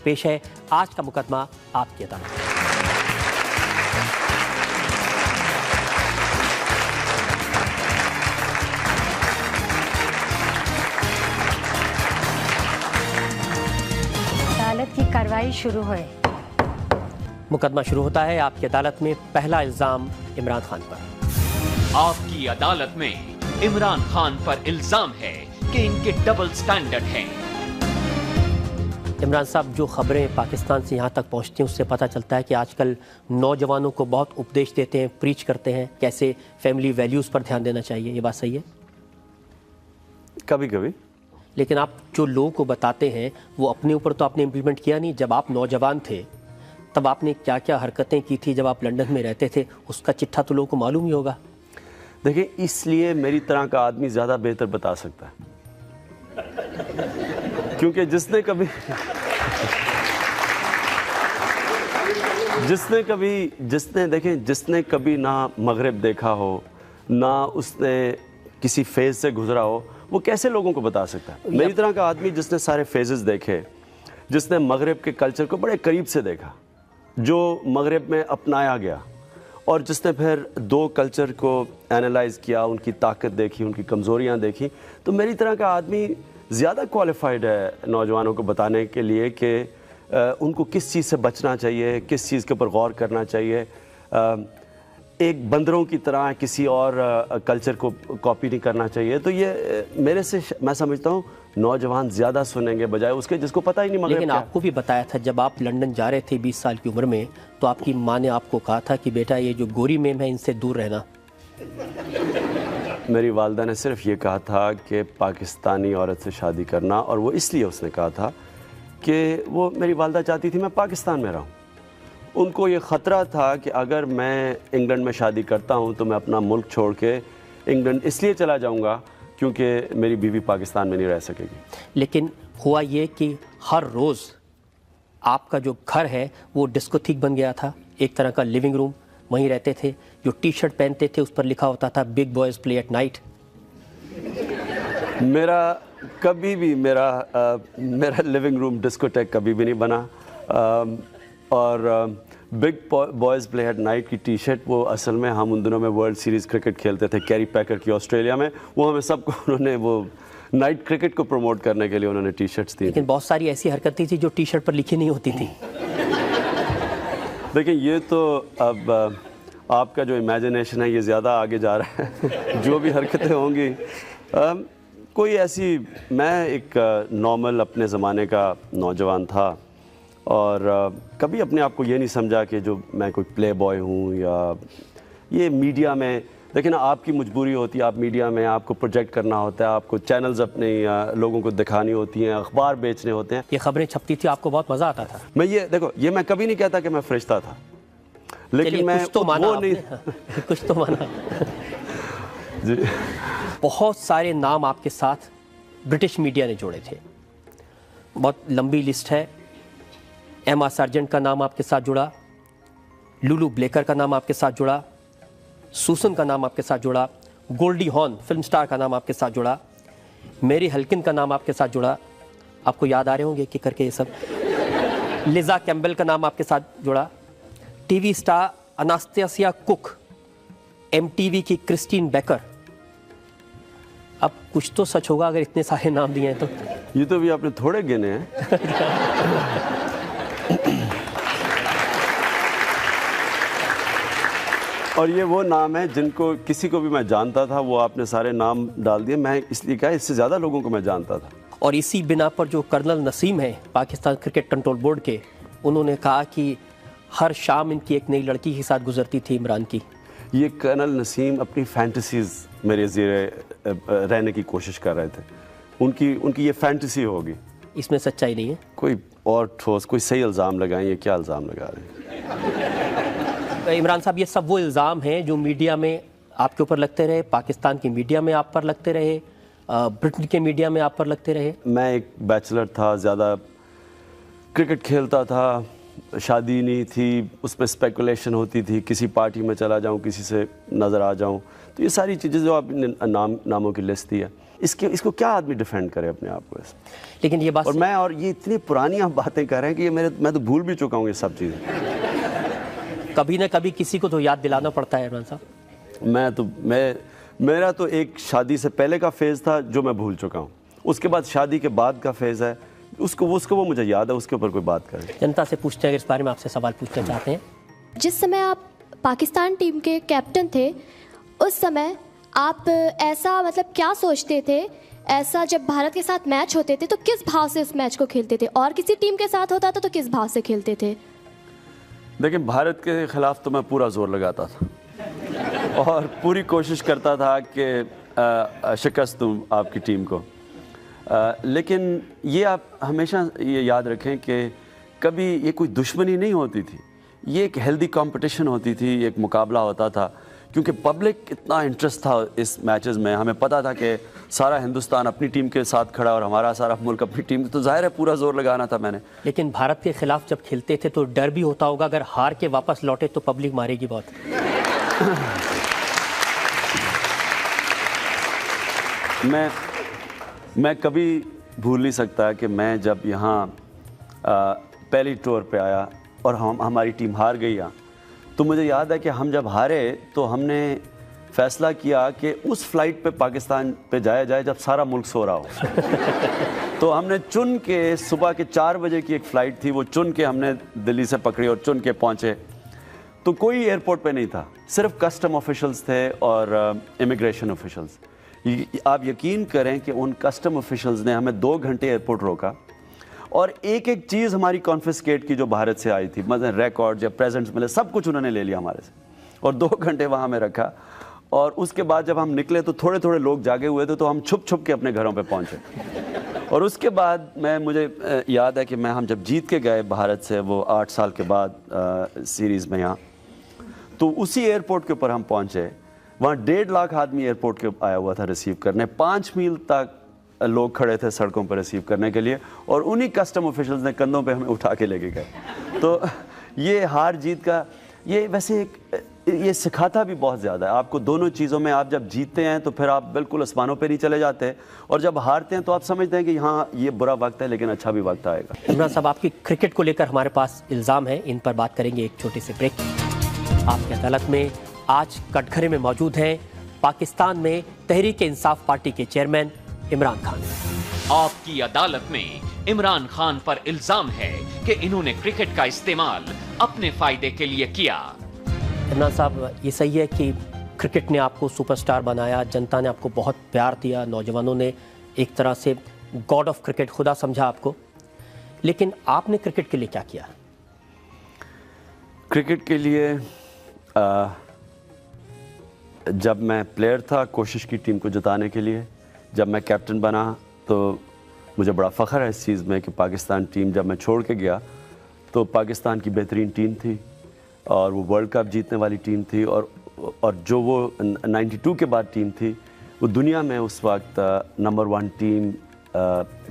پیش ہے آج کا مقدمہ آپ کی عدالت۔ عدالت کی کارروائی شروع ہوئے۔ مقدمہ شروع ہوتا ہے آپ کی عدالت میں پہلا الزام عمران خان پر۔ آپ کی عدالت میں عمران خان پر الزام ہے کہ ان کے ڈبل سٹینڈرڈ ہیں۔ عمران صاحب، جو خبریں پاکستان سے یہاں تک پہنچتی ہیں اس سے پتہ چلتا ہے کہ آج کل نوجوانوں کو بہت اپدیش دیتے ہیں، پریچ کرتے ہیں کیسے فیملی ویلیوز پر دھیان دینا چاہیے، یہ بات صحیح ہے؟ کبھی کبھی، لیکن آپ جو لوگوں کو بتاتے ہیں وہ اپنے اوپر تو آپ نے امپلیمنٹ کیا نہیں۔ جب آپ نوجوان تھے تب آپ نے کیا کیا حرکتیں کی تھی جب آپ لندن میں رہتے تھے، اس کا چٹھا تو لوگوں کو معلوم ہی ہوگا۔ دیکھیں، اس لیے میری طرح کا آدمی زیادہ بہتر بتا سکتا ہے، کیونکہ جس نے کبھی نہ مغرب دیکھا ہو، نہ اس نے کسی فیز سے گزرا ہو، وہ کیسے لوگوں کو بتا سکتا ہے؟ میری طرح کا آدمی جس نے سارے فیزز دیکھے، جس نے مغرب کے کلچر کو بڑے قریب سے دیکھا، جو مغرب میں اپنایا گیا، اور جس نے پھر دو کلچر کو اینالائز کیا، ان کی طاقت دیکھی، ان کی کمزوریاں دیکھی، تو میری طرح کا آدمی زیادہ کوالیفائڈ ہے نوجوانوں کو بتانے کے لیے کہ ان کو کس چیز سے بچنا چاہیے، کس چیز کے اوپر غور کرنا چاہیے۔ ایک بندروں کی طرح کسی اور کلچر کو کاپی نہیں کرنا چاہیے۔ تو یہ میرے سے میں سمجھتا ہوں نوجوان زیادہ سنیں گے بجائے اس کے جس کو پتہ ہی نہیں مغرب لیکن کیا۔ آپ کو بھی بتایا تھا جب آپ لندن جا رہے تھے 20 سال کی عمر میں، تو آپ کی ماں نے آپ کو کہا تھا کہ بیٹا یہ جو گوری میم ہے ان سے دور رہنا۔ میری والدہ نے صرف یہ کہا تھا کہ پاکستانی عورت سے شادی کرنا، اور وہ اس لیے اس نے کہا تھا کہ وہ میری والدہ چاہتی تھی میں پاکستان میں رہوں۔ ان کو یہ خطرہ تھا کہ اگر میں انگلینڈ میں شادی کرتا ہوں تو میں اپنا ملک چھوڑ کے انگلینڈ اس لیے چلا جاؤں گا کیونکہ میری بیوی پاکستان میں نہیں رہ سکے گی۔ لیکن ہوا یہ کہ ہر روز آپ کا جو گھر ہے وہ ڈسکوتھیک بن گیا تھا، ایک طرح کا لیونگ روم، وہیں رہتے تھے، جو ٹی شرٹ پہنتے تھے اس پر لکھا ہوتا تھا big boys play at night. میرا کبھی بھی میرا لیونگ روم ڈسکوٹیک کبھی بھی نہیں بنا، اور big boys play at night کی ٹی شرٹ وہ اصل میں ہم ان دنوں میں ورلڈ سیریز کرکٹ کھیلتے تھے کیری پیکر کی آسٹریلیا میں، وہ ہمیں سب کو انہوں نے وہ نائٹ کرکٹ کو پروموٹ کرنے کے لیے انہوں نے ٹی شرٹس دی۔ لیکن بہت ساری ایسی حرکتیں تھیں جو ٹی شرٹ پر لکھی نہیں ہوتی تھی۔ دیکھیں، یہ تو اب آپ کا جو امیجنیشن ہے یہ زیادہ آگے جا رہا ہے، جو بھی حرکتیں ہوں گی کوئی ایسی، میں ایک نارمل اپنے زمانے کا نوجوان تھا، اور کبھی اپنے آپ کو یہ نہیں سمجھا کہ جو میں کوئی پلے بوائے ہوں یا یہ میڈیا میں۔ دیکھیں نا، آپ کی مجبوری ہوتی ہے، آپ میڈیا میں آپ کو پروجیکٹ کرنا ہوتا ہے، آپ کو چینلز اپنے لوگوں کو دکھانی ہوتی ہیں، اخبار بیچنے ہوتے ہیں۔ یہ خبریں چھپتی تھی، آپ کو بہت مزہ آتا تھا۔ میں یہ میں کبھی نہیں کہتا کہ میں فرشتہ تھا، لیکن میں وہ نہیں، کچھ تو مانا۔ جی، بہت سارے نام آپ کے ساتھ برٹش میڈیا نے جوڑے تھے، بہت لمبی لسٹ ہے۔ ایما سارجنٹ کا نام آپ کے ساتھ جڑا، لولو بلیکر کا نام آپ کے ساتھ جڑا، سوسن کا نام آپ کے ساتھ جڑا، گولڈی ہارن فلم سٹار کا نام آپ کے ساتھ جڑا، میری ہلکن کا نام آپ کے ساتھ جڑا، آپ کو یاد آ رہے ہوں گے کہ کر کے یہ سب، لیزا کیمبل کا نام آپ کے ساتھ جڑا، T V star Anastasia kick, M T V کی کرسٹین بیکر۔ اب کچھ تو سچ ہوگا اگر اتنے سارے نام دیے ہیں تو۔ یہ تو بھی آپ نے تھوڑے گنے ہیں۔ اور یہ وہ نام ہے جن کو کسی کو بھی میں جانتا تھا، وہ آپ نے سارے نام ڈال دیے، میں اس لیے کہا اس سے زیادہ لوگوں کو میں جانتا تھا۔ اور اسی بنا پر جو کرنل نسیم ہیں پاکستان کرکٹ کنٹرول بورڈ کے، انہوں نے کہا کہ ہر شام ان کی ایک نئی لڑکی کے ساتھ گزرتی تھی عمران کی۔ یہ کرنل نسیم اپنی فینٹیسیز میرے زیر رہنے کی کوشش کر رہے تھے، ان کی یہ فینٹیسی ہوگی۔ اس میں سچائی نہیں ہے؟ کوئی اور ٹھوس، کوئی صحیح الزام لگائیں، یہ کیا الزام لگا رہے ہیں؟ عمران صاحب، یہ سب وہ الزام ہیں جو میڈیا میں آپ کے اوپر لگتے رہے، پاکستان کی میڈیا میں آپ پر لگتے رہے، برٹن کے میڈیا میں آپ پر لگتے رہے۔ میں ایک بیچلر تھا، زیادہ کرکٹ کھیلتا تھا، شادی نہیں تھی، اس میں اسپیکولیشن ہوتی تھی، کسی پارٹی میں چلا جاؤں، کسی سے نظر آ جاؤں، تو یہ ساری چیزیں جو آپ نے ناموں کی لسٹ دی ہے۔ اس کو کیا آدمی ڈیفینڈ کرے اپنے آپ کو اس؟ لیکن یہ بات اور یہ اتنی پرانی آپ باتیں کر رہے ہیں کہ میں تو بھول بھی چکا ہوں یہ سب چیزیں. کبھی نہ کبھی کسی کو تو یاد دلانا پڑتا ہے عمران صاحب. میرا تو ایک شادی سے پہلے کا فیز تھا جو میں بھول چکا ہوں. اس کے بعد شادی کے بعد کا فیز ہے, اس کو وہ مجھے یاد ہے, اس کے اوپر کوئی بات کرے. جنتا سے پوچھتے ہیں, اگر اس بارے میں آپ سے سوال پوچھنا چاہتے ہیں. جس سمے آپ پاکستان ٹیم کے کیپٹن تھے, اس سمے آپ ایسا مطلب کیا سوچتے تھے, ایسا جب بھارت کے ساتھ میچ ہوتے تھے تو کس بھاؤ سے اس میچ کو کھیلتے تھے, اور کسی ٹیم کے ساتھ ہوتا تھا تو کس بھاؤ سے کھیلتے تھے؟ دیکھیں, بھارت کے خلاف تو میں پورا زور لگاتا تھا اور پوری کوشش کرتا تھا کہ شکست دوں آپ کی ٹیم کو. لیکن یہ آپ ہمیشہ یہ یاد رکھیں کہ کبھی یہ کوئی دشمنی نہیں ہوتی تھی, یہ ایک ہیلدی کمپٹیشن ہوتی تھی, ایک مقابلہ ہوتا تھا, کیونکہ پبلک اتنا انٹرسٹ تھا اس میچز میں. ہمیں پتہ تھا کہ سارا ہندوستان اپنی ٹیم کے ساتھ کھڑا اور ہمارا سارا ملک اپنی ٹیم, تو ظاہر ہے پورا زور لگانا تھا میں نے. لیکن بھارت کے خلاف جب کھیلتے تھے تو ڈر بھی ہوتا ہوگا, اگر ہار کے واپس لوٹے تو پبلک مارے گی بہت. میں کبھی بھول نہیں سکتا کہ میں جب یہاں پہلی ٹور پہ آیا اور ہماری ٹیم ہار گئی, تو مجھے یاد ہے کہ ہم جب ہارے تو ہم نے فیصلہ کیا کہ اس فلائٹ پہ پاکستان پہ جایا جائے جب سارا ملک سو رہا ہو. تو ہم نے چن کے, صبح کے 4 بجے کی ایک فلائٹ تھی, وہ چن کے ہم نے دلی سے پکڑی اور چن کے پہنچے. تو کوئی ایئرپورٹ پہ نہیں تھا, صرف کسٹم آفیشلز تھے اور امیگریشن آفیشلز. آپ یقین کریں کہ ان کسٹم آفیشلز نے ہمیں 2 گھنٹے ایئرپورٹ روکا اور ایک چیز ہماری کانفسکیٹ کی جو بھارت سے آئی تھی, مثلا ریکارڈ یا پریزنٹس ملے, سب کچھ انہوں نے لے لیا ہمارے سے اور 2 گھنٹے وہاں میں رکھا. اور اس کے بعد جب ہم نکلے تو تھوڑے لوگ جاگے ہوئے تھے, تو ہم چھپ کے اپنے گھروں پہ پہنچے. اور اس کے بعد مجھے یاد ہے کہ ہم جب جیت کے گئے بھارت سے, وہ 8 سال کے بعد سیریز میں یہاں, تو اسی ایئرپورٹ کے اوپر ہم پہنچے. وہاں 1.5 لاکھ آدمی ایئرپورٹ کے آیا ہوا تھا ریسیو کرنے, 5 میل تک لوگ کھڑے تھے سڑکوں پر ریسیو کرنے کے لیے, اور انہی کسٹم آفیشلز نے کندھوں پہ ہمیں اٹھا کے لے کے گئے. تو یہ ہار جیت کا یہ ویسے یہ سکھاتا بھی بہت زیادہ ہے آپ کو دونوں چیزوں میں. آپ جب جیتتے ہیں تو پھر آپ بالکل آسمانوں پہ نہیں چلے جاتے, اور جب ہارتے ہیں تو آپ سمجھتے ہیں کہ ہاں یہ برا وقت ہے لیکن اچھا بھی وقت آئے گا. عمران صاحب, آپ کی کرکٹ کو لے کر ہمارے پاس الزام ہے, ان پر بات کریں گے ایک چھوٹے سے بریک. آپ کی عدالت میں آج کٹگھرے میں موجود ہیں پاکستان میں تحریک انصاف پارٹی کے چیئرمین عمران خان. آپ کی عدالت میں عمران خان پر الزام ہے کہ انہوں نے کرکٹ کا استعمال اپنے فائدے کے لیے کیا. عمران صاحب, یہ صحیح ہے کہ کرکٹ نے آپ کو سپر سٹار بنایا, جنتا نے آپ کو بہت پیار دیا, نوجوانوں نے ایک طرح سے گاڈ آف کرکٹ, خدا سمجھا آپ کو, لیکن آپ نے کرکٹ کے لیے کیا کیا؟ کرکٹ کے لیے جب میں پلیئر تھا کوشش کی ٹیم کو جتانے کے لیے. جب میں کیپٹن بنا تو مجھے بڑا فخر ہے اس چیز میں کہ پاکستان ٹیم جب میں چھوڑ کے گیا تو پاکستان کی بہترین ٹیم تھی, اور وہ ورلڈ کپ جیتنے والی ٹیم تھی, اور جو وہ 92 کے بعد ٹیم تھی, وہ دنیا میں اس وقت نمبر 1 ٹیم,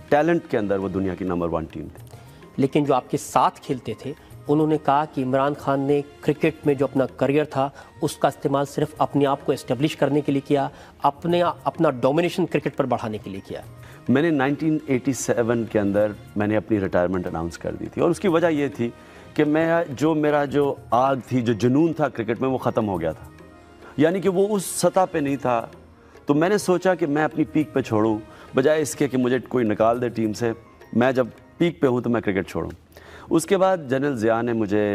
ٹیلنٹ کے اندر وہ دنیا کی نمبر 1 ٹیم تھی. لیکن جو آپ کے ساتھ کھیلتے تھے انہوں نے کہا کہ عمران خان نے کرکٹ میں جو اپنا کریئر تھا اس کا استعمال صرف اپنے آپ کو اسٹیبلش کرنے کے لیے کیا, اپنا ڈومینیشن کرکٹ پر بڑھانے کے لیے کیا. میں نے 1987 کے اندر میں نے اپنی ریٹائرمنٹ اناؤنس کر دی تھی, اور اس کی وجہ یہ تھی کہ میرا جو آگ تھی, جو جنون تھا کرکٹ میں, وہ ختم ہو گیا تھا. یعنی کہ وہ اس سطح پہ نہیں تھا. تو میں نے سوچا کہ میں اپنی پیک پہ چھوڑوں, بجائے اس کے کہ مجھے کوئی نکال دے ٹیم سے. میں جب پیک پہ ہوں تو میں کرکٹ چھوڑوں. اس کے بعد جنرل ضیاء نے مجھے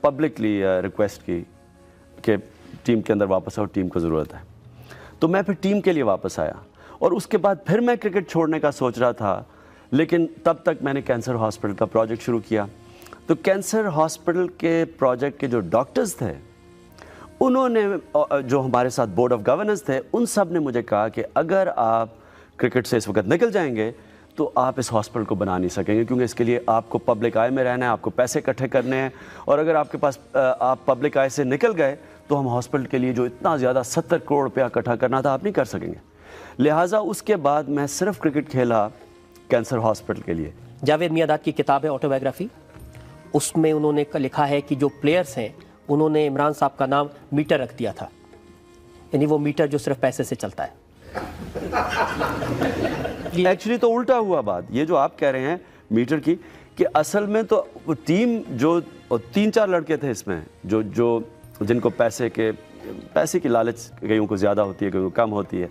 پبلکلی ریکویسٹ کی کہ ٹیم کے اندر واپس آؤ, ٹیم کو ضرورت ہے. تو میں پھر ٹیم کے لیے واپس آیا, اور اس کے بعد پھر میں کرکٹ چھوڑنے کا سوچ رہا تھا, لیکن تب تک میں نے کینسر ہاسپٹل کا پروجیکٹ شروع کیا. تو کینسر ہاسپٹل کے پروجیکٹ کے جو ڈاکٹرز تھے, انہوں نے, جو ہمارے ساتھ بورڈ آف گورننس تھے, ان سب نے مجھے کہا کہ اگر آپ کرکٹ سے اس وقت نکل جائیں گے تو آپ اس ہاسپٹل کو بنا نہیں سکیں گے, کیونکہ اس کے لیے آپ کو پبلک آئی میں رہنا ہے, آپ کو پیسے اکٹھے کرنے ہیں, اور اگر آپ کے پاس آپ پبلک آئی سے نکل گئے تو ہم ہاسپٹل کے لیے جو اتنا زیادہ 70 کروڑ روپیہ اکٹھا کرنا تھا آپ نہیں کر سکیں گے. لہٰذا اس کے بعد میں صرف کرکٹ کھیلا کینسر ہاسپٹل کے لیے. جاوید میاں کی کتاب ہے آٹو بایوگرافی, اس میں انہوں نے لکھا ہے کہ جو پلیئرز ہیں انہوں نے عمران صاحب کا نام میٹر رکھ دیا تھا, یعنی وہ میٹر جو صرف پیسے سے چلتا ہے. ایکچولی تو الٹا ہوا بات، یہ جو آپ کہہ رہے ہیں میٹر کی، کہ اصل میں تو وہ ٹیم جو 3-4 لڑکے تھے اس میں جو جن کو پیسے کی لالچ کئیوں کو زیادہ ہوتی ہے، کئیوں کو کم ہوتی ہے،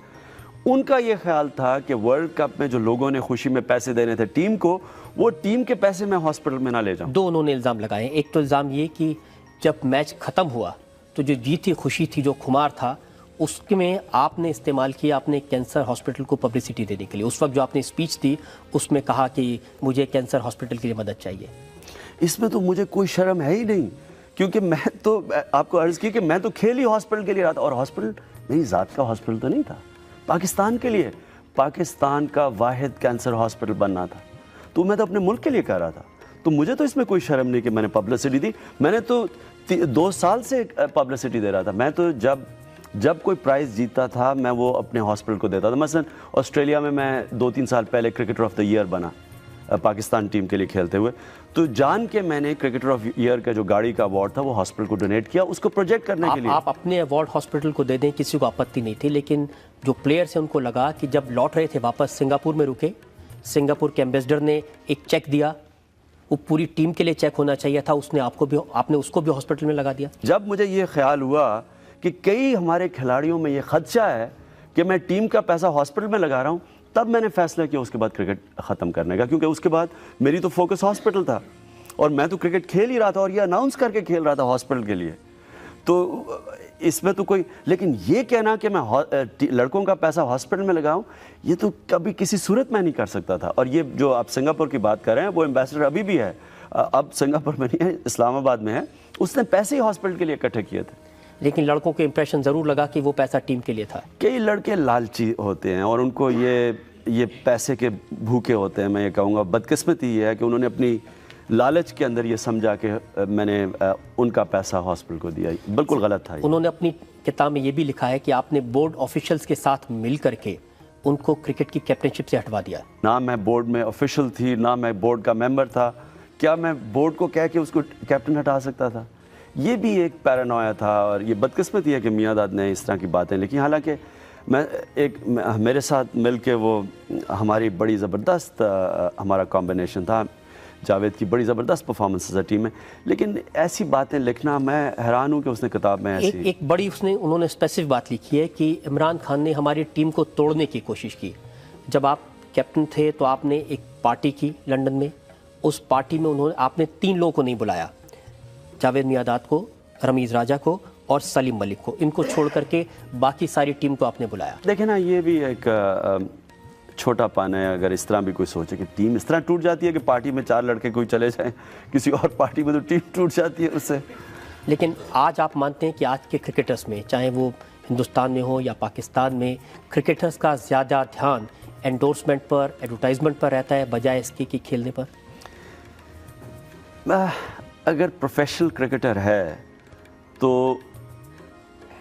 ان کا یہ خیال تھا کہ ورلڈ کپ میں جو لوگوں نے خوشی میں پیسے دینے تھے ٹیم کو، وہ ٹیم کے پیسے میں ہاسپٹل میں نہ لے جاؤں. 2 انہوں نے الزام لگائے ہیں. ایک تو الزام یہ کہ جب میچ ختم ہوا تو جو جیت تھی، خوشی تھی، جو خمار تھا، اس میں آپ نے استعمال کیا اپنے کینسر ہاسپٹل کو پبلسٹی دینے کے لیے. اس وقت جو آپ نے اسپیچ دی اس میں کہا کہ مجھے کینسر ہاسپٹل کے لیے مدد چاہیے. اس میں تو مجھے کوئی شرم ہے ہی نہیں، کیونکہ میں تو آپ کو عرض کی کہ میں تو کھیل ہی ہاسپٹل کے لیے رہا تھا، اور ہاسپٹل میری ذات کا ہاسپٹل تو نہیں تھا، پاکستان کے لیے، پاکستان کا واحد کینسر ہاسپٹل بننا تھا، تو میں تو اپنے ملک کے لیے کر رہا تھا. تو مجھے تو اس میں کوئی شرم نہیں کہ میں نے پبلسٹی دی. میں نے تو 2 سال سے پبلسٹی دے رہا تھا. میں تو جب کوئی پرائز جیتا تھا میں وہ اپنے ہاسپٹل کو دیتا تھا. مثلا آسٹریلیا میں 2-3 سال پہلے کرکٹر آف دا ایئر بنا پاکستان ٹیم کے لیے کھیلتے ہوئے، تو جان کے میں نے کرکٹر آف ایئر کا جو گاڑی کا ایوارڈ تھا وہ ہاسپٹل کو ڈونیٹ کیا، اس کو پروجیکٹ کرنے کے لیے. آپ اپنے ایوارڈ ہاسپٹل کو دے دیں، کسی کو آپتی نہیں تھی، لیکن جو پلیئرس ہیں ان کو لگا کہ جب لوٹ رہے تھے واپس سنگاپور میں رکے، سنگاپور کے ایمبیسڈر نے ایک چیک دیا، وہ پوری ٹیم کے لیے چیک ہونا چاہیے تھا، اس نے آپ نے اس کو بھی ہاسپٹل میں لگا دیا. جب مجھے یہ خیال ہوا کہ کئی ہمارے کھلاڑیوں میں یہ خدشہ ہے کہ میں ٹیم کا پیسہ ہاسپٹل میں لگا رہا ہوں، تب میں نے فیصلہ کیا اس کے بعد کرکٹ ختم کرنے کا، کیونکہ اس کے بعد میری تو فوکس ہاسپٹل تھا، اور میں تو کرکٹ کھیل ہی رہا تھا اور یہ اناؤنس کر کے کھیل رہا تھا ہاسپٹل کے لیے. تو اس میں تو کوئی، لیکن یہ کہنا کہ میں لڑکوں کا پیسہ ہاسپٹل میں لگاؤں، یہ تو کبھی کسی صورت میں نہیں کر سکتا تھا. اور یہ جو آپ سنگاپور کی بات کر رہے ہیں، وہ ایمبیسڈر ابھی بھی ہے، اب سنگاپور میں نہیں ہے، اسلام آباد میں ہے. اس نے پیسے ہی ہاسپٹل کے لیے اکٹھے کیے تھے. لیکن لڑکوں کے امپریشن ضرور لگا کہ وہ پیسہ ٹیم کے لیے تھا. کئی لڑکے لالچی ہوتے ہیں اور ان کو یہ پیسے کے بھوکے ہوتے ہیں. میں یہ کہوں گا بدقسمتی یہ ہے کہ انہوں نے اپنی لالچ کے اندر یہ سمجھا کہ میں نے ان کا پیسہ ہاسپٹل کو دیا. بالکل غلط تھا. انہوں نے اپنی کتاب میں یہ بھی لکھا ہے کہ آپ نے بورڈ آفیشلز کے ساتھ مل کر کے ان کو کرکٹ کی کیپٹنشپ سے ہٹوا دیا. نہ میں بورڈ میں آفیشل تھی، نہ میں بورڈ کا ممبر تھا. کیا میں بورڈ کو کہہ کے اس کو کیپٹن ہٹا سکتا تھا؟ یہ بھی ایک پیرانویا تھا. اور یہ بدقسمتی ہے کہ میاں داد نے اس طرح کی باتیں لکھی. حالانکہ میرے ساتھ مل کے وہ ہماری بڑی زبردست ہمارا کمبینیشن تھا، جاوید کی بڑی زبردست پرفارمنس ہے ٹیم میں. لیکن ایسی باتیں لکھنا، میں حیران ہوں کہ اس نے کتاب میں ایک بڑی انہوں نے اسپیسیفک بات لکھی ہے کہ عمران خان نے ہماری ٹیم کو توڑنے کی کوشش کی. جب آپ کیپٹن تھے تو آپ نے ایک پارٹی کی لنڈن میں، اس پارٹی میں آپ نے 3 لوگوں کو نہیں بلایا، جاوید میاں-داد کو، رمیز راجہ کو اور سلیم ملک کو. ان کو چھوڑ کر کے باقی ساری ٹیم کو آپ نے بلایا. دیکھیں نا، یہ بھی ایک چھوٹا پن ہے. اگر اس طرح بھی کوئی سوچے کہ ٹیم اس طرح ٹوٹ جاتی ہے کہ پارٹی میں 4 لڑکے کوئی چلے جائیں کسی اور پارٹی میں، تو ٹیم ٹوٹ جاتی ہے اس سے. لیکن آج آپ مانتے ہیں کہ آج کے کرکٹرز میں، چاہے وہ ہندوستان میں ہو یا پاکستان میں، کرکٹرز کا زیادہ دھیان انڈورسمنٹ پر، ایڈورٹائزمنٹ پر رہتا ہے بجائے اس کے کہ کھیلنے پر؟ اگر پروفیشنل کرکٹر ہے تو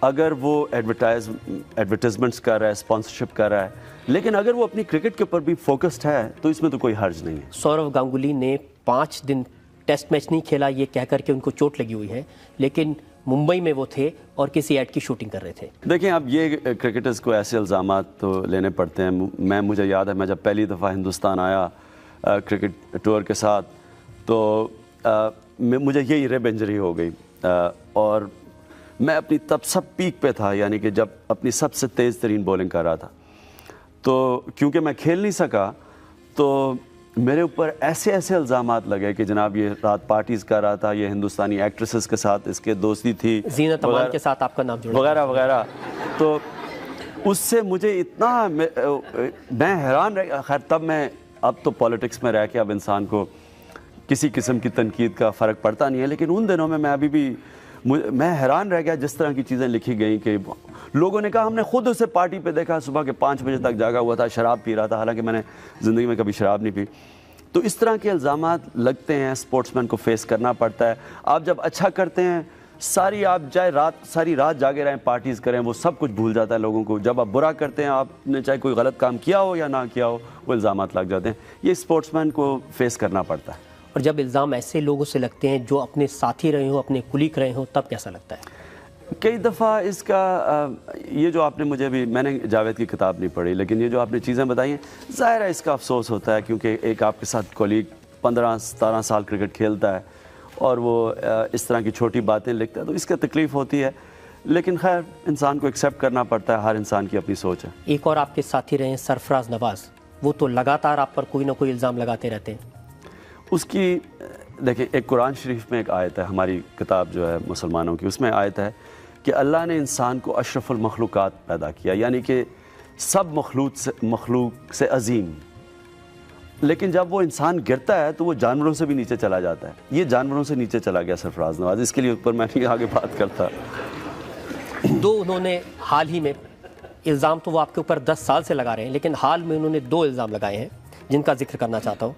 اگر وہ ایڈورٹائزمنٹس کر رہا ہے، اسپانسرشپ کر رہا ہے، لیکن اگر وہ اپنی کرکٹ کے اوپر بھی فوکسڈ ہے تو اس میں تو کوئی حرج نہیں ہے. سورو گانگولی نے 5 دن ٹیسٹ میچ نہیں کھیلا یہ کہہ کر کے ان کو چوٹ لگی ہوئی ہے، لیکن ممبئی میں وہ تھے اور کسی ایڈ کی شوٹنگ کر رہے تھے. دیکھیں اب یہ کرکٹرز کو ایسے الزامات تو لینے پڑتے ہیں. مجھے یاد ہے میں جب پہلی دفعہ ہندوستان آیا کرکٹ ٹور کے ساتھ تو مجھے یہی ریب انجری ہو گئی، اور میں اپنی تب سب پیک پہ تھا، یعنی کہ جب اپنی سب سے تیز ترین بولنگ کر رہا تھا. تو کیونکہ میں کھیل نہیں سکا تو میرے اوپر ایسے الزامات لگے کہ جناب یہ رات پارٹیز کر رہا تھا، یہ ہندوستانی ایکٹریسز کے ساتھ اس کے دوستی تھی، زینت امان کے ساتھ آپ کا نام جڑا، وغیرہ وغیرہ. تو اس سے مجھے اتنا میں حیران رہ. خیر تب اب تو پالیٹکس میں رہ کے اب انسان کو کسی قسم کی تنقید کا فرق پڑتا نہیں ہے، لیکن ان دنوں میں ابھی بھی میں حیران رہ گیا جس طرح کی چیزیں لکھی گئیں کہ لوگوں نے کہا ہم نے خود اسے پارٹی پہ دیکھا، صبح کے 5 بجے تک جاگا ہوا تھا، شراب پی رہا تھا، حالانکہ میں نے زندگی میں کبھی شراب نہیں پی. تو اس طرح کے الزامات لگتے ہیں، اسپورٹس مین کو فیس کرنا پڑتا ہے. آپ جب اچھا کرتے ہیں آپ ساری رات جاگے رہیں، پارٹیز کریں، وہ سب کچھ بھول جاتا ہے لوگوں کو. جب آپ برا کرتے ہیں، آپ نے چاہے کوئی غلط کام کیا ہو یا نہ کیا ہو، وہ الزامات لگ جاتے ہیں. یہ اسپورٹس مین کو فیس کرنا پڑتا ہے. اور جب الزام ایسے لوگوں سے لگتے ہیں جو اپنے ساتھی رہے ہوں، اپنے کلیگ رہے ہوں، تب کیسا لگتا ہے؟ کئی دفعہ اس کا یہ جو آپ نے مجھے بھی، میں نے جاوید کی کتاب نہیں پڑھی، لیکن یہ جو آپ نے چیزیں بتائی ہیں، ظاہر ہے اس کا افسوس ہوتا ہے، کیونکہ ایک آپ کے ساتھ کولیگ 15-17 سال کرکٹ کھیلتا ہے اور وہ اس طرح کی چھوٹی باتیں لکھتا ہے، تو اس کا تکلیف ہوتی ہے، لیکن خیر انسان کو ایکسیپٹ کرنا پڑتا ہے، ہر انسان کی اپنی سوچ ہے۔ ایک اور آپ کے ساتھی رہے ہیں سرفراز نواز، وہ تو لگاتار آپ پر کوئی نہ کوئی الزام لگاتے رہتے ہیں۔ اس کی دیکھیں، ایک قرآن شریف میں ایک آیت ہے، ہماری کتاب جو ہے مسلمانوں کی، اس میں آیت ہے کہ اللہ نے انسان کو اشرف المخلوقات پیدا کیا، یعنی کہ سب مخلوق سے عظیم، لیکن جب وہ انسان گرتا ہے تو وہ جانوروں سے بھی نیچے چلا جاتا ہے، یہ جانوروں سے نیچے چلا گیا سرفراز نواز، اس کے لیے اوپر میں نہیں آگے بات کرتا۔ دو انہوں نے حال ہی میں الزام، تو وہ آپ کے اوپر 10 سال سے لگا رہے ہیں، لیکن حال میں انہوں نے 2 الزام لگائے ہیں جن کا ذکر کرنا چاہتا ہوں۔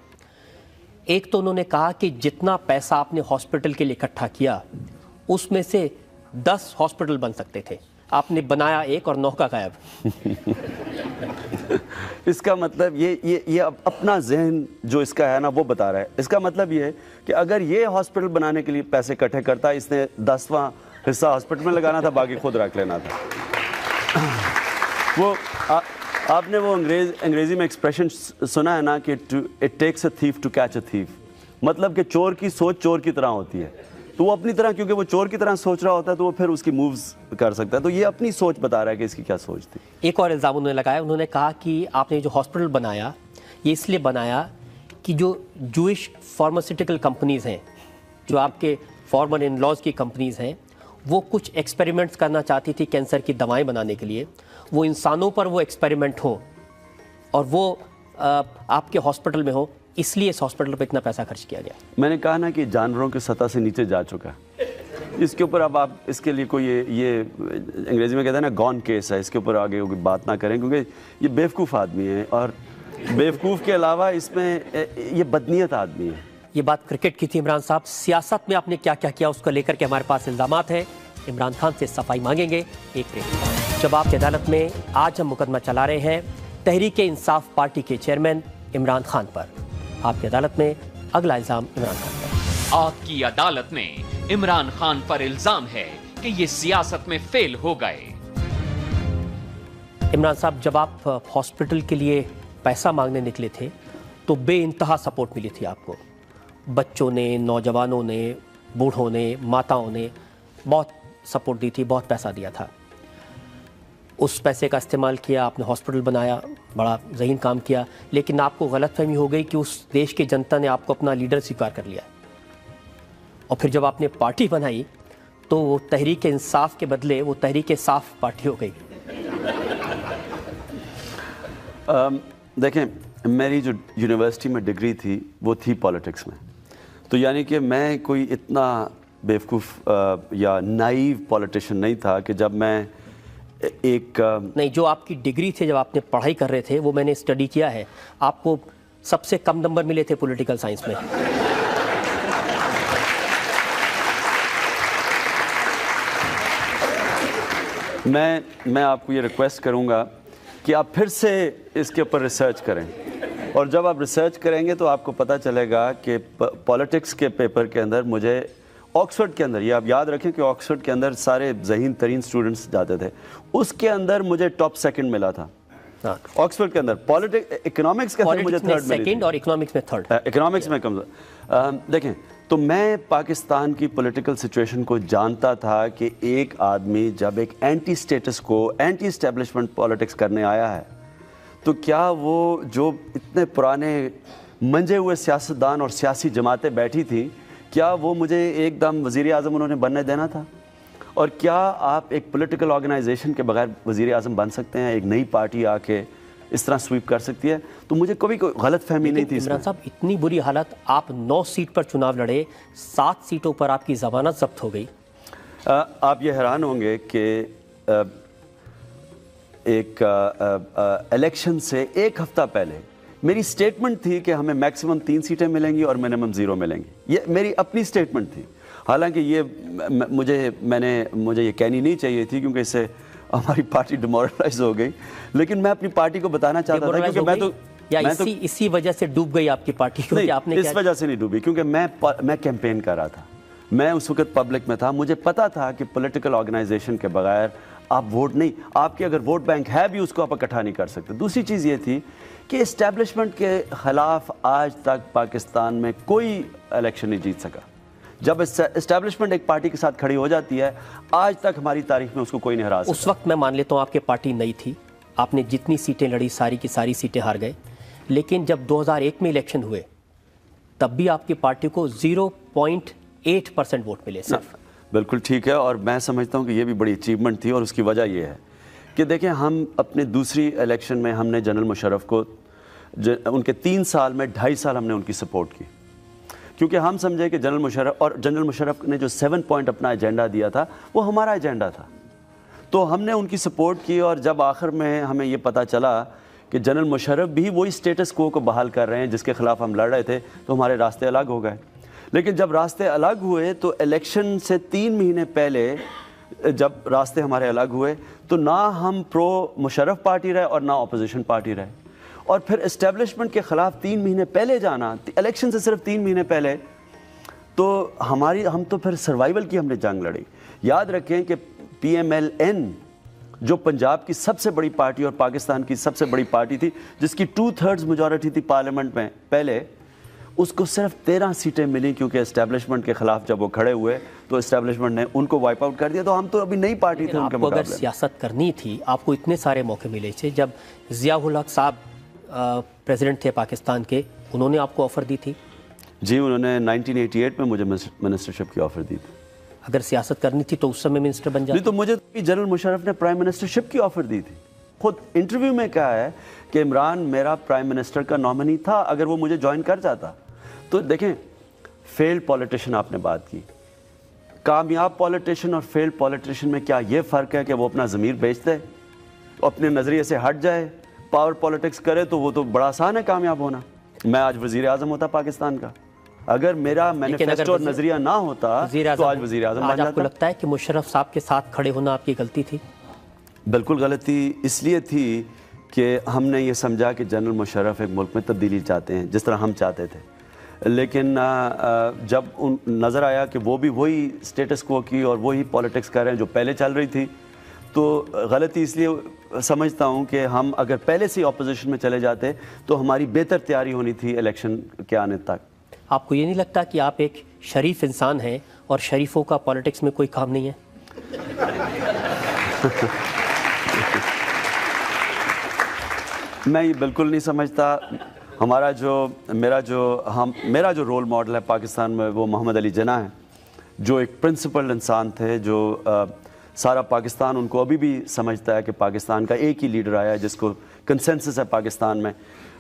ایک تو انہوں نے کہا کہ جتنا پیسہ آپ نے ہاسپٹل کے لیے اکٹھا کیا اس میں سے 10 ہاسپٹل بن سکتے تھے، آپ نے بنایا 1 اور 9 کا غائب۔ اس کا مطلب یہ اپنا ذہن جو اس کا ہے نا وہ بتا رہا ہے، اس کا مطلب یہ ہے کہ اگر یہ ہاسپٹل بنانے کے لیے پیسے اکٹھے کرتا، اس نے 10واں حصہ ہاسپٹل میں لگانا تھا، باقی خود رکھ لینا تھا۔ وہ آپ نے وہ انگریزی میں ایکسپریشن سنا ہے نا کہ it takes a thief to catch a thief, مطلب کہ چور کی سوچ چور کی طرح ہوتی ہے، تو وہ اپنی طرح، کیونکہ وہ چور کی طرح سوچ رہا ہوتا ہے تو وہ پھر اس کی مووز کر سکتا ہے، تو یہ اپنی سوچ بتا رہا ہے کہ اس کی کیا سوچ تھی۔ ایک اور الزام انہوں نے لگایا، انہوں نے کہا کہ آپ نے جو ہاسپٹل بنایا یہ اس لیے بنایا کہ جو جوئش فارماسیوٹیکل کمپنیز ہیں، جو آپ کے فارمر ان لاز کی کمپنیز ہیں، وہ کچھ ایکسپیریمنٹس کرنا چاہتی تھی کینسر کی دوائیں بنانے کے لیے، وہ انسانوں پر وہ ایکسپیریمنٹ ہوں اور وہ آپ کے ہاسپٹل میں ہو، اس لیے اس ہاسپٹل پہ اتنا پیسہ خرچ کیا گیا۔ میں نے کہا نا کہ جانوروں کی سطح سے نیچے جا چکا ہے، اس کے اوپر اب آپ اس کے لیے کوئی یہ انگریزی میں کہتے ہیں نا گون کیس ہے، اس کے اوپر آگے کوئی بات نہ کریں، کیونکہ یہ بیوقوف آدمی ہے، اور بیوقوف کے علاوہ اس میں یہ بدنیت آدمی ہے۔ یہ بات کرکٹ کی تھی عمران صاحب، سیاست میں آپ نے کیا کیا کیا اس کو لے کر کے ہمارے پاس الزامات ہیں، عمران خان سے صفائی مانگیں گے ایک بریک۔ جب آپ کی عدالت میں آج ہم مقدمہ چلا رہے ہیں تحریک انصاف پارٹی کے چیئرمین عمران خان پر، آپ کی عدالت میں اگلا الزام عمران خان پر۔ آپ کی عدالت میں عمران خان پر الزام ہے کہ یہ سیاست میں فیل ہو گئے۔ عمران صاحب، جب آپ ہاسپٹل کے لیے پیسہ مانگنے نکلے تھے تو بے انتہا سپورٹ ملی تھی آپ کو، بچوں نے، نوجوانوں نے، بوڑھوں نے، ماتاؤں نے بہت سپورٹ دی تھی، بہت پیسہ دیا تھا۔ اس پیسے کا استعمال کیا، آپ نے ہاسپٹل بنایا، بڑا ذہین کام کیا، لیکن آپ کو غلط فہمی ہو گئی کہ اس دیش کی جنتا نے آپ کو اپنا لیڈر سویکار کر لیا، اور پھر جب آپ نے پارٹی بنائی تو وہ تحریک انصاف کے بدلے وہ تحریک صاف پارٹی ہو گئی۔ دیکھیں، میری جو یونیورسٹی میں ڈگری تھی وہ تھی پالیٹکس میں، تو یعنی کہ میں کوئی اتنا بیوقوف یا نائیو پالیٹیشین نہیں تھا کہ جب میں ایک نہیں، جو آپ کی ڈگری تھے، جب آپ نے پڑھائی کر رہے تھے، وہ میں نے اسٹڈی کیا ہے، آپ کو سب سے کم نمبر ملے تھے پولیٹیکل سائنس میں۔ میں آپ کو یہ ریکویسٹ کروں گا کہ آپ پھر سے اس کے اوپر ریسرچ کریں، اور جب آپ ریسرچ کریں گے تو آپ کو پتہ چلے گا کہ پالیٹکس کے پیپر کے اندر مجھے آکسفورڈ کے اندر، یہ آپ یاد رکھیں کہ آکسفورڈ کے اندر سارے ذہین ترین اسٹوڈنٹس جاتے تھے، اس کے اندر مجھے ٹاپ سیکنڈ ملا تھا آکسفورڈ کے اندر، اکنامکس کے اندر مجھے تھرڈ ملی سیکنڈ اور اکنامکس میں تھرڈ۔ اکنامکس میں کم۔ دیکھیں، تو میں پاکستان کی پولیٹیکل سچویشن کو جانتا تھا کہ ایک آدمی جب ایک اینٹی اسٹیٹس کو، اینٹی اسٹیبلشمنٹ پالیٹکس کرنے آیا ہے تو کیا وہ جو اتنے پرانے منجے ہوئے سیاستدان اور سیاسی جماعتیں بیٹھی تھیں، کیا وہ مجھے ایک دم وزیر اعظم انہوں نے بننے دینا تھا؟ اور کیا آپ ایک پولیٹیکل آرگنائزیشن کے بغیر وزیر اعظم بن سکتے ہیں؟ ایک نئی پارٹی آ کے اس طرح سویپ کر سکتی ہے؟ تو مجھے کبھی کوئی غلط فہمی نہیں تھی اس میں۔ عمران صاحب، اتنی بری حالت، آپ 9 سیٹ پر چناؤ لڑے، 7 سیٹوں پر آپ کی ضمانت ضبط ہو گئی۔ آپ یہ حیران ہوں گے کہ ایک الیکشن سے ایک ہفتہ پہلے میری سٹیٹمنٹ تھی کہ ہمیں میکسیمم 3 سیٹیں ملیں گی اور منیمم 0 ملیں گی، یہ میری اپنی سٹیٹمنٹ تھی۔ حالانکہ یہ مجھے یہ کہنی نہیں چاہیے تھی کیونکہ اس سے ہماری پارٹی ڈیمورلائز ہو گئی، لیکن میں اپنی پارٹی کو بتانا چاہتا تھا کیونکہ اسی وجہ سے ڈوب گئی آپ کی پارٹی؟ نہیں، اس وجہ سے نہیں ڈوبی، کیونکہ میں کیمپین کر رہا تھا، میں اس وقت پبلک میں تھا, مجھے پتا تھا کہ پولیٹیکل آرگنائزیشن کے بغیر آپ ووٹ نہیں, آپ کے اگر ووٹ بینک ہے بھی اس کو آپ اکٹھا نہیں کر سکتے. دوسری چیز یہ تھی کہ اسٹیبلشمنٹ کے خلاف آج تک پاکستان میں کوئی الیکشن نہیں جیت سکا. جب اسٹیبلشمنٹ ایک پارٹی کے ساتھ کھڑی ہو جاتی ہے, آج تک ہماری تاریخ میں اس کو کوئی نہیں ہرا سکا. اس وقت میں مان لیتا ہوں آپ کی پارٹی نئی تھی, آپ نے جتنی سیٹیں لڑی ساری کی ساری سیٹیں ہار گئے, لیکن جب 2001 میں الیکشن ہوئے تب بھی آپ کی پارٹی کو 0.8% ووٹ ملے صرف. بالکل ٹھیک ہے, اور میں سمجھتا ہوں کہ یہ بھی بڑی اچیومنٹ تھی, اور اس کی وجہ یہ ہے کہ دیکھیں ہم اپنے دوسری الیکشن میں ہم نے جنرل مشرف کو ان کے 3 سال میں 2.5 سال ہم نے ان کی سپورٹ کی, کیونکہ ہم سمجھے کہ جنرل مشرف نے جو 7 پوائنٹ اپنا ایجنڈا دیا تھا وہ ہمارا ایجنڈا تھا, تو ہم نے ان کی سپورٹ کی. اور جب آخر میں ہمیں یہ پتہ چلا کہ جنرل مشرف بھی وہی سٹیٹس کو بحال کر رہے ہیں جس کے خلاف ہم لڑ رہے تھے, تو ہمارے راستے الگ ہو گئے. لیکن جب راستے الگ ہوئے تو الیکشن سے 3 مہینے پہلے جب راستے ہمارے الگ ہوئے تو نہ ہم پرو مشرف پارٹی رہے اور نہ اپوزیشن پارٹی رہے, اور پھر اسٹیبلشمنٹ کے خلاف 3 مہینے پہلے جانا, الیکشن سے صرف 3 مہینے پہلے, تو ہم تو پھر سروائیول کی ہم نے جنگ لڑی. یاد رکھیں کہ PMLN جو پنجاب کی سب سے بڑی پارٹی اور پاکستان کی سب سے بڑی پارٹی تھی, جس کی 2/3 میجورٹی تھی پارلیمنٹ میں پہلے, اس کو صرف 13 سیٹیں ملی, کیونکہ اسٹیبلشمنٹ کے خلاف جب وہ کھڑے ہوئے تو اسٹیبلشمنٹ نے ان کو وائپ آؤٹ کر دیا. تو ہم تو ابھی نئی پارٹی تھے ان کے مقابلے. اگر سیاست کرنی تھی آپ کو اتنے سارے موقع ملے تھے, جب ضیاء الحق صاحب پریزیڈنٹ تھے پاکستان کے, انہوں نے آپ کو آفر دی تھی؟ جی, انہوں نے 1988 میں مجھے منسٹرشپ کی آفر دی تھی. اگر سیاست کرنی تھی تو اس سمے منسٹر بن جاتے. نہیں, تو مجھے جنرل مشرف نے پرائم منسٹرشپ کی آفر دی تھی. خود انٹرویو میں کہا ہے کہ عمران میرا پرائم منسٹر کا نامنی تھا اگر وہ مجھے جوائن کر جاتا. تو دیکھیں, فیلڈ پولیٹیشین آپ نے بات کی, کامیاب پولیٹیشین اور فیلڈ پولیٹیشین میں کیا یہ فرق ہے کہ وہ اپنا ضمیر بیچ دے, اپنے نظریے سے ہٹ جائے, پاور پولیٹکس کرے, تو وہ تو بڑا آسان ہے کامیاب ہونا. میں آج وزیر اعظم ہوتا پاکستان کا, اگر میرا مینیفیسٹو اور نظریہ نہ ہوتا تو آج وزیر اعظم بن جاتا. آپ کو لگتا ہے کہ مشرف صاحب کے ساتھ کھڑے ہونا آپ کی غلطی تھی؟ بالکل غلطی اس لیے تھی کہ ہم نے یہ سمجھا کہ جنرل مشرف ایک ملک میں تبدیلی چاہتے ہیں جس طرح ہم چاہتے تھے, لیکن جب نظر آیا کہ وہ بھی وہی سٹیٹس کو کی اور وہی پولیٹکس کر رہے ہیں جو پہلے چل رہی تھی, تو غلطی اس لیے سمجھتا ہوں کہ ہم اگر پہلے سے اپوزیشن میں چلے جاتے تو ہماری بہتر تیاری ہونی تھی الیکشن کے آنے تک. آپ کو یہ نہیں لگتا کہ آپ ایک شریف انسان ہیں اور شریفوں کا پولیٹکس میں کوئی کام نہیں ہے؟ میں یہ بالکل نہیں سمجھتا. میرا جو رول ماڈل ہے پاکستان میں وہ محمد علی جناح ہیں, جو ایک پرنسپل انسان تھے, جو سارا پاکستان ان کو ابھی بھی سمجھتا ہے کہ پاکستان کا ایک ہی لیڈر آیا ہے جس کو کنسنسس ہے پاکستان میں,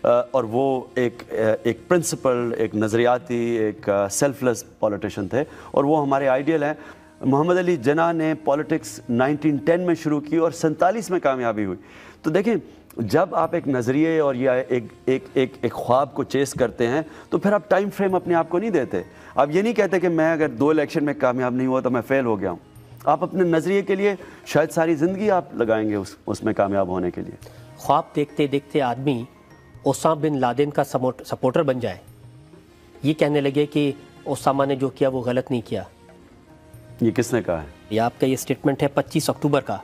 اور وہ ایک پرنسپل, ایک نظریاتی, ایک سیلف لیس پولیٹیشین تھے, اور وہ ہمارے آئیڈیل ہیں. محمد علی جناح نے پولیٹکس 1910 میں شروع کی اور 47 میں کامیابی ہوئی. تو دیکھیں, جب آپ ایک نظریے اور یا ایک خواب کو چیس کرتے ہیں تو پھر آپ ٹائم فریم اپنے آپ کو نہیں دیتے. آپ یہ نہیں کہتے کہ میں اگر 2 الیکشن میں کامیاب نہیں ہوا تو میں فیل ہو گیا ہوں. آپ اپنے نظریے کے لیے شاید ساری زندگی آپ لگائیں گے اس میں کامیاب ہونے کے لیے. خواب دیکھتے دیکھتے آدمی اسامہ بن لادن کا سپورٹر بن جائے, یہ کہنے لگے کہ اسامہ نے جو کیا وہ غلط نہیں کیا. یہ کس نے کہا ہے؟ یہ آپ کا یہ سٹیٹمنٹ ہے 25 اکتوبر کا,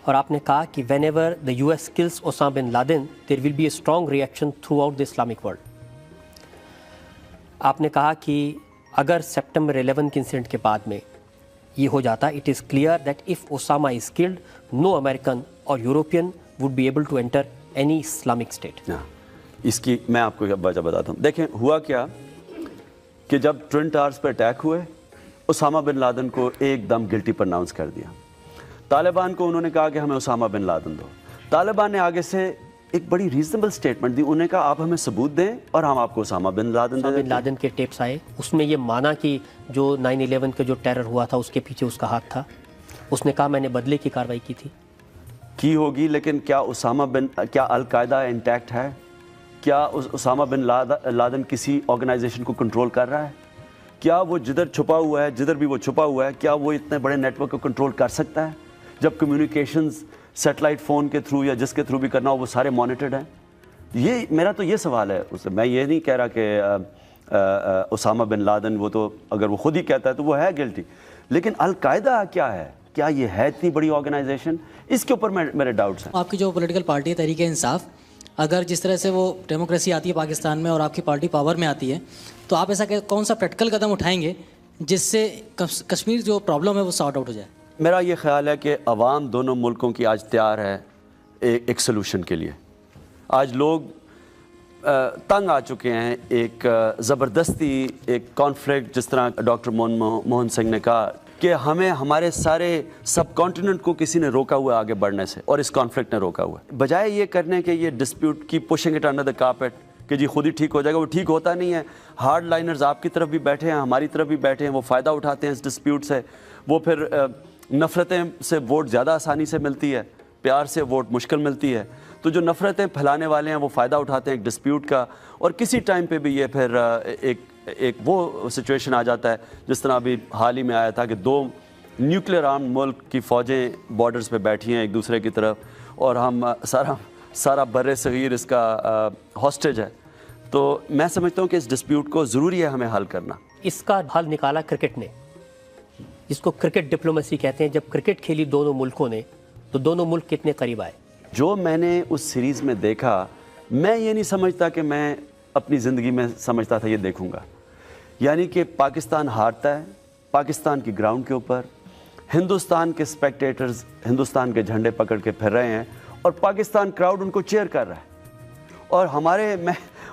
اور آپ نے کہا کہ whenever the US kills Osama bin Laden there will be a strong reaction throughout the Islamic world. آپ نے کہا کہ اگر سپٹمبر 11 کے انسیڈنٹ کے بعد میں یہ ہو جاتا, it is clear that if Osama is killed no American اور European would be able to enter any Islamic state. اس کی میں آپ کو وجہ بتاتا ہوں. دیکھیں ہوا کیا کہ جب ٹوئن ٹاورز پر اٹیک ہوئے, اسامہ بن لادن کو ایک دم گلٹی پرناؤنس کر دیا. طالبان کو انہوں نے کہا کہ ہمیں اسامہ بن لادن دو. طالبان نے آگے سے ایک بڑی ریزنبل سٹیٹمنٹ دی, انہوں نے کہا آپ ہمیں ثبوت دیں اور ہم آپ کو اسامہ بن لادن دے دیتے ہیں. بن لادن کے ٹیپس آئے, اس میں یہ مانا کہ جو 9/11 کا جو ٹیرر ہوا تھا اس کے پیچھے اس کا ہاتھ تھا. اس نے کہا میں نے بدلے کی کارروائی کی ہوگی, لیکن کیا القاعدہ انٹیکٹ ہے؟ کیا اسامہ بن لادن کسی آرگنائزیشن کو کنٹرول کر رہا ہے؟ کیا وہ جدھر چھپا ہوا ہے, جدھر بھی وہ چھپا ہوا ہے, کیا وہ اتنے بڑے نیٹ ورک کو کنٹرول کر سکتا ہے جب کمیونیکیشنز سیٹلائٹ فون کے تھرو یا جس کے تھرو بھی کرنا ہو وہ سارے مانیٹرڈ ہیں؟ میرا تو یہ سوال ہے. میں یہ نہیں کہہ رہا کہ اسامہ بن لادن، وہ تو اگر وہ خود ہی کہتا ہے تو وہ ہے گلٹی، لیکن القاعدہ کیا ہے؟ کیا یہ ہے اتنی بڑی آرگنائزیشن؟ اس کے اوپر میرے ڈاؤٹس ہیں۔ آپ کی جو پولیٹیکل پارٹی ہے تحریک انصاف، اگر جس طرح سے وہ ڈیموکریسی آتی ہے پاکستان میں اور آپ کی پارٹی پاور میں آتی ہے، تو آپ ایسا کون سا پریکٹیکل قدم اٹھائیں گے جس سے کشمیر جو پرابلم ہے وہ سارٹ آؤٹ ہو جائے؟ میرا یہ خیال ہے کہ عوام دونوں ملکوں کی آج تیار ہے ایک سلوشن کے لیے۔ آج لوگ تنگ آ چکے ہیں ایک زبردستی ایک کانفلکٹ، جس طرح ڈاکٹر موہن سنگھ نے کہا کہ ہمیں ہمارے سارے سب کانٹیننٹ کو کسی نے روکا ہوا ہے آگے بڑھنے سے، اور اس کانفلکٹ نے روکا ہوا ہے۔ بجائے یہ کرنے کہ یہ ڈسپیوٹ کی pushing it under the carpet کہ جی خود ہی ٹھیک ہو جائے گا، وہ ٹھیک ہوتا نہیں ہے۔ ہارڈ لائنرز آپ کی طرف بھی بیٹھے ہیں، ہماری طرف بھی بیٹھے ہیں، وہ فائدہ اٹھاتے ہیں اس ڈسپیوٹ سے۔ وہ پھر نفرتیں سے ووٹ زیادہ آسانی سے ملتی ہے، پیار سے ووٹ مشکل ملتی ہے، تو جو نفرتیں پھیلانے والے ہیں وہ فائدہ اٹھاتے ہیں ایک ڈسپیوٹ کا، اور کسی ٹائم پہ بھی یہ پھر ایک وہ سچویشن آ جاتا ہے جس طرح ابھی حال ہی میں آیا تھا کہ 2 نیوکلیر آرم ملک کی فوجیں بارڈرز پہ بیٹھی ہیں ایک دوسرے کی طرف، اور ہم سارا بر صغیر اس کا ہاسٹیج ہے۔ تو میں سمجھتا ہوں کہ اس ڈسپیوٹ کو ضروری ہے ہمیں حل کرنا۔ اس کا حل نکالا کرکٹ نے، جس کو کرکٹ ڈپلومیسی کہتے ہیں۔ جب کرکٹ کھیلی دونوں ملکوں نے تو دونوں ملک کتنے قریب آئے؟ جو میں نے اس سیریز میں دیکھا، میں یہ نہیں سمجھتا کہ میں اپنی زندگی میں سمجھتا تھا یہ دیکھوں گا۔ یعنی کہ پاکستان ہارتا ہے پاکستان کی گراؤنڈ کے اوپر، ہندوستان کے اسپیکٹیٹرز ہندوستان کے جھنڈے پکڑ کے پھر رہے ہیں، اور پاکستان کراؤڈ ان کو چیئر کر رہا ہے۔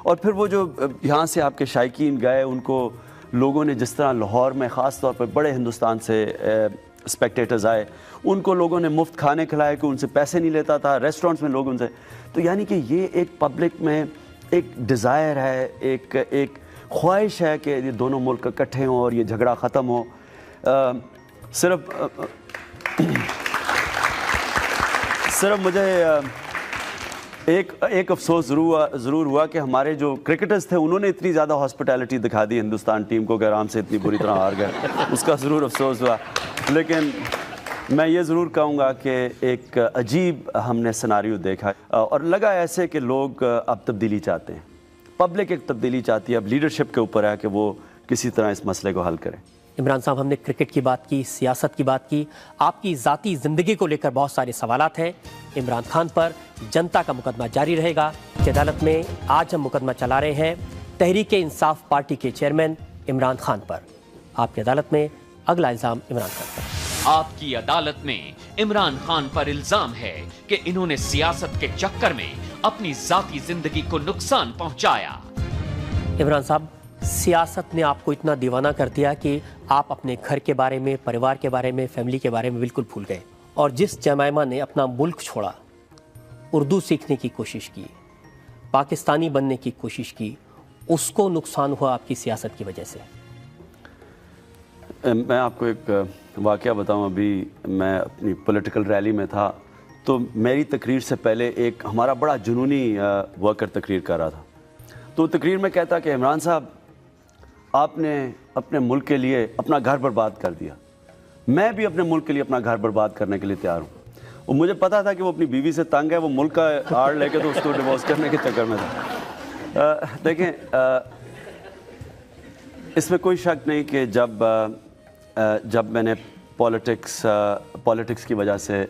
اور پھر وہ جو یہاں سے آپ کے شائقین گئے، ان کو لوگوں نے جس طرح لاہور میں خاص طور پر بڑے ہندوستان سے اسپیکٹیٹرز آئے، ان کو لوگوں نے مفت کھانے کھلائے کہ ان سے پیسے نہیں لیتا تھا، ریسٹورنٹس میں لوگ ان سے، تو یعنی کہ یہ ایک پبلک میں ایک ڈیزائر ہے، ایک خواہش ہے کہ یہ دونوں ملک اکٹھے ہوں اور یہ جھگڑا ختم ہو۔ صرف مجھے ایک افسوس ضرور ہوا کہ ہمارے جو کرکٹرز تھے انہوں نے اتنی زیادہ ہاسپٹیلٹی دکھا دی ہندوستان ٹیم کو کہ آرام سے اتنی بری طرح ہار گئے، اس کا ضرور افسوس ہوا۔ لیکن میں یہ ضرور کہوں گا کہ ایک عجیب ہم نے سناریو دیکھا، اور لگا ایسے کہ لوگ اب تبدیلی چاہتے ہیں، پبلک ایک تبدیلی چاہتی ہے، اب لیڈرشپ کے اوپر ہے کہ وہ کسی طرح اس مسئلے کو حل کریں۔ عمران صاحب، ہم نے کرکٹ کی بات کی، سیاست کی بات کی، آپ کی ذاتی زندگی کو لے کر بہت سارے سوالات ہیں۔ عمران خان پر جنتا کا مقدمہ جاری رہے گا۔ عدالت میں آج ہم مقدمہ چلا رہے ہیں تحریک انصاف پارٹی کے چیئرمین عمران خان پر۔ آپ کی عدالت میں اگلا الزام عمران خان پر۔ آپ کی عدالت میں عمران خان پر الزام ہے کہ انہوں نے سیاست کے چکر میں اپنی ذاتی زندگی کو نقصان پہنچایا۔ عمران صاحب، سیاست نے آپ کو اتنا دیوانہ کر دیا کہ آپ اپنے گھر کے بارے میں، پریوار کے بارے میں، فیملی کے بارے میں بالکل بھول گئے، اور جس جمائمہ نے اپنا ملک چھوڑا، اردو سیکھنے کی کوشش کی، پاکستانی بننے کی کوشش کی، اس کو نقصان ہوا آپ کی سیاست کی وجہ سے۔ میں آپ کو ایک واقعہ بتاؤں، ابھی میں اپنی پولیٹیکل ریلی میں تھا، تو میری تقریر سے پہلے ایک ہمارا بڑا جنونی ورکر تقریر کر رہا تھا، تو تقریر میں کہتا کہ عمران صاحب، آپ نے اپنے ملک کے لیے اپنا گھر برباد کر دیا، میں بھی اپنے ملک کے لیے اپنا گھر برباد کرنے کے لیے تیار ہوں۔ اور مجھے پتا تھا کہ وہ اپنی بیوی سے تنگ ہے، وہ ملک کا آڑ لے کے تو اس کو ڈیورس کرنے کے چکر میں تھا۔ دیکھیں، اس میں کوئی شک نہیں کہ جب میں نے پالیٹکس کی وجہ سے